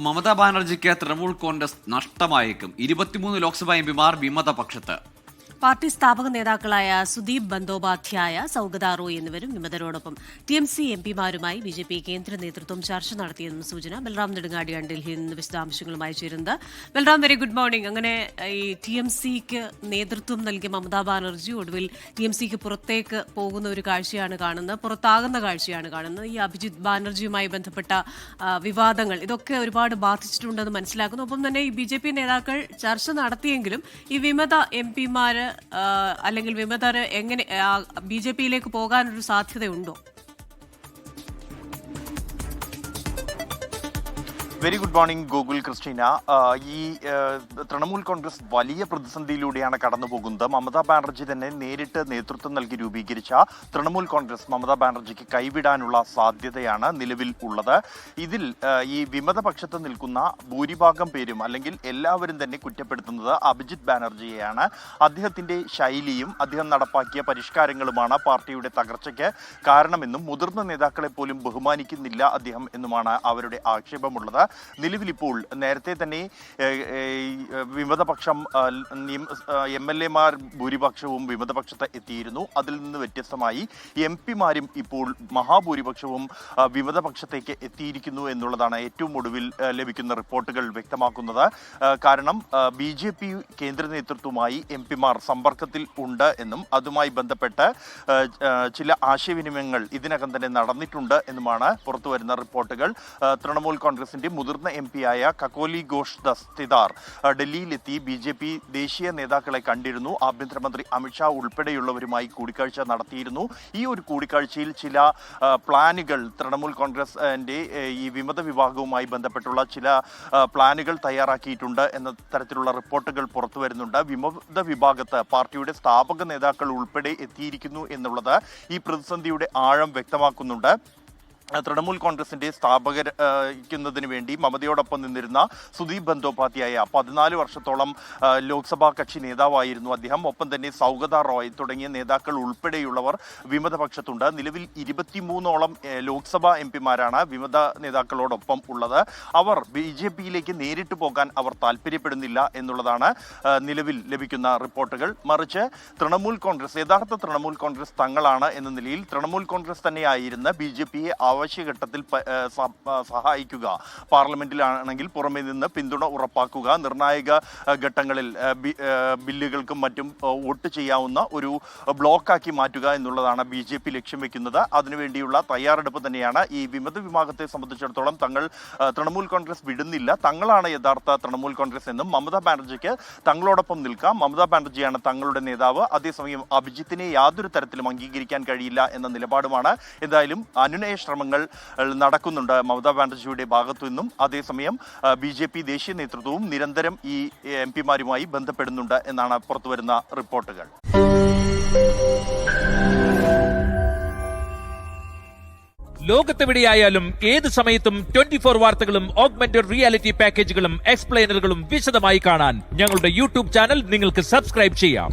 മമതാ ബാനർജിക്ക് തൃണമൂൽ കോൺഗ്രസ് നഷ്ടമായേക്കും. 23 ലോക്സഭാ എംപിമാർ വിമതപക്ഷത്ത്. പാർട്ടി സ്ഥാപക നേതാക്കളായ സുദീപ് ബന്ദോപാധ്യായ, സൌഗത റോയ് എന്നിവരും വിമതരോടൊപ്പം TMC എംപിമാരുമായി BJP കേന്ദ്ര നേതൃത്വം ചർച്ച നടത്തിയെന്നും സൂചന. ബൽറാം നെടുങ്ങാടിയാണ് ഡൽഹിയിൽ നിന്ന് വിശദാംശങ്ങളുമായി ചേരുന്നത്. Balram, very good morning. അങ്ങനെ ഈ TMCക്ക് നേതൃത്വം നൽകിയ മമതാ ബാനർജി ഒടുവിൽ TMCക്ക് പുറത്തേക്ക് പോകുന്ന ഒരു കാഴ്ചയാണ് കാണുന്നത്, പുറത്താകുന്ന കാഴ്ചയാണ് കാണുന്നത്. ഈ അഭിജിത് ബാനർജിയുമായി ബന്ധപ്പെട്ട വിവാദങ്ങൾ ഇതൊക്കെ ഒരുപാട് ബാധിച്ചിട്ടുണ്ടെന്ന് മനസ്സിലാക്കുന്നു. ഒപ്പം തന്നെ ഈ BJP നേതാക്കൾ ചർച്ച നടത്തിയെങ്കിലും ഈ വിമത എംപിമാര് അല്ലെങ്കിൽ വിമതർ എങ്ങനെ BJPയിലേക്ക് പോകാനൊരു സാധ്യതയുണ്ടോ? Very good morning Gokul, Christina. ഈ തൃണമൂൽ കോൺഗ്രസ് വലിയ പ്രതിസന്ധിയിലൂടെയാണ് കടന്നു പോകുന്നത്. മമതാ ബാനർജി തന്നെ നേരിട്ട് നേതൃത്വം നൽകി രൂപീകരിച്ച തൃണമൂൽ കോൺഗ്രസ് മമതാ ബാനർജിക്ക് കൈവിടാനുള്ള സാധ്യതയാണ് നിലവിൽ ഉള്ളത്. ഇതിൽ ഈ വിമതപക്ഷത്ത് നിൽക്കുന്ന ഭൂരിഭാഗം പേരും അല്ലെങ്കിൽ എല്ലാവരും തന്നെ കുറ്റപ്പെടുത്തുന്നത് അഭിജിത് ബാനർജിയെയാണ്. അദ്ദേഹത്തിന്റെ ശൈലിയും അദ്ദേഹം നടപ്പാക്കിയ പരിഷ്കാരങ്ങളുമാണ് പാർട്ടിയുടെ തകർച്ചയ്ക്ക് കാരണമെന്നും മുതിർന്ന നേതാക്കളെ പോലും ബഹുമാനിക്കുന്നില്ല അദ്ദേഹം എന്നുമാണ് അവരുടെ ആക്ഷേപമുള്ളത്. നിലവിലിപ്പോൾ നേരത്തെ തന്നെ വിമതപക്ഷം MLA-മാർ ഭൂരിപക്ഷവും വിമതപക്ഷത്ത് എത്തിയിരുന്നു. അതിൽ നിന്ന് വ്യത്യസ്തമായി MP-മാരും ഇപ്പോൾ മഹാഭൂരിപക്ഷവും വിമതപക്ഷത്തേക്ക് എത്തിയിരിക്കുന്നു എന്നുള്ളതാണ് ഏറ്റവും ഒടുവിൽ ലഭിക്കുന്ന റിപ്പോർട്ടുകൾ വ്യക്തമാക്കുന്നത്. കാരണം BJP കേന്ദ്ര നേതൃത്വവുമായി MP-മാർ സമ്പർക്കത്തിൽ ഉണ്ട് എന്നും അതുമായി ബന്ധപ്പെട്ട് ചില ആശയവിനിമയങ്ങൾ ഇതിനകം തന്നെ നടന്നിട്ടുണ്ട് എന്നുമാണ് പുറത്തുവരുന്ന റിപ്പോർട്ടുകൾ. തൃണമൂൽ കോൺഗ്രസിന്റെ മുതിർന്ന MP-യായ കക്കോലി ഘോഷ് ദസ്തിദാർ ഡൽഹിയിലെത്തി BJP ദേശീയ നേതാക്കളെ കണ്ടിരുന്നു. ആഭ്യന്തരമന്ത്രി അമിത്ഷാ ഉൾപ്പെടെയുള്ളവരുമായി കൂടിക്കാഴ്ച നടത്തിയിരുന്നു. ഈ ഒരു കൂടിക്കാഴ്ചയിൽ ചില പ്ലാനുകൾ തൃണമൂൽ കോൺഗ്രസിന്റെ ഈ വിമത വിഭാഗവുമായി ബന്ധപ്പെട്ടുള്ള ചില പ്ലാനുകൾ തയ്യാറാക്കിയിട്ടുണ്ട് എന്ന തരത്തിലുള്ള റിപ്പോർട്ടുകൾ പുറത്തു വരുന്നുണ്ട്. വിമത വിഭാഗത്ത് പാർട്ടിയുടെ സ്ഥാപക നേതാക്കൾ ഉൾപ്പെടെ എത്തിയിരിക്കുന്നു എന്നുള്ളത് ഈ പ്രതിസന്ധിയുടെ ആഴം വ്യക്തമാക്കുന്നുണ്ട്. തൃണമൂൽ കോൺഗ്രസിന്റെ സ്ഥാപകരിക്കുന്നതിന് വേണ്ടി മമതയോടൊപ്പം നിന്നിരുന്ന സുദീപ് ബന്ദോപാധ്യായ 14 വർഷത്തോളം ലോക്സഭാ കക്ഷി നേതാവായിരുന്നു അദ്ദേഹം. ഒപ്പം തന്നെ സൌഗത റോയ് തുടങ്ങിയ നേതാക്കൾ ഉൾപ്പെടെയുള്ളവർ വിമതപക്ഷത്തുണ്ട്. നിലവിൽ 23ഓളം ലോക്സഭാ MP-മാരാണ് വിമത നേതാക്കളോടൊപ്പം ഉള്ളത്. അവർ BJPയിലേക്ക് നേരിട്ട് പോകാൻ അവർ താല്പര്യപ്പെടുന്നില്ല എന്നുള്ളതാണ് നിലവിൽ ലഭിക്കുന്ന റിപ്പോർട്ടുകൾ. മറിച്ച് തൃണമൂൽ കോൺഗ്രസ്, യഥാർത്ഥ തൃണമൂൽ കോൺഗ്രസ് തങ്ങളാണ് എന്ന നിലയിൽ തൃണമൂൽ കോൺഗ്രസ് തന്നെയായിരുന്ന BJPയെ ആവശ്യഘട്ടത്തിൽ സഹായിക്കുക, പാർലമെന്റിലാണെങ്കിൽ പുറമെ നിന്ന് പിന്തുണ ഉറപ്പാക്കുക, നിർണായക ഘട്ടങ്ങളിൽ ബില്ലുകൾക്കും മറ്റും വോട്ട് ചെയ്യാവുന്ന ഒരു ബ്ലോക്കാക്കി മാറ്റുക എന്നുള്ളതാണ് BJP ലക്ഷ്യം വെക്കുന്നത്. അതിനുവേണ്ടിയുള്ള തയ്യാറെടുപ്പ് തന്നെയാണ്. ഈ വിമത വിഭാഗത്തെ സംബന്ധിച്ചിടത്തോളം തങ്ങൾ തൃണമൂൽ കോൺഗ്രസ് വിടുന്നില്ല, തങ്ങളാണ് യഥാർത്ഥ തൃണമൂൽ കോൺഗ്രസ് എന്നും മമതാ ബാനർജിക്ക് തങ്ങളോടൊപ്പം നിൽക്കാം, മമതാ ബാനർജിയാണ് തങ്ങളുടെ നേതാവ്, അതേസമയം അഭിജിത്തിനെ യാതൊരു തരത്തിലും അംഗീകരിക്കാൻ കഴിയില്ല എന്ന നിലപാടുമാണ്. എന്തായാലും അനുനയ ശ്രമങ്ങൾ നടക്കുന്നുണ്ട് മമതാ ബാനർജിയുടെ ഭാഗത്തു നിന്നും. അതേസമയം BJP ദേശീയ നേതൃത്വവും നിരന്തരം ഈ MP-മാരുമായി ബന്ധപ്പെടുന്നുണ്ട് എന്നാണ് പുറത്തുവരുന്ന റിപ്പോർട്ടുകൾ. ലോകത്തെവിടെയായാലും ഏത് സമയത്തും 24 വാർത്തകളും ഓഗ്മെന്റഡ് റിയാലിറ്റി പാക്കേജുകളും എക്സ്പ്ലെയിനറുകളും വിശദമായി കാണാൻ ഞങ്ങളുടെ YouTube ചാനൽ നിങ്ങൾക്ക് സബ്സ്ക്രൈബ് ചെയ്യാം.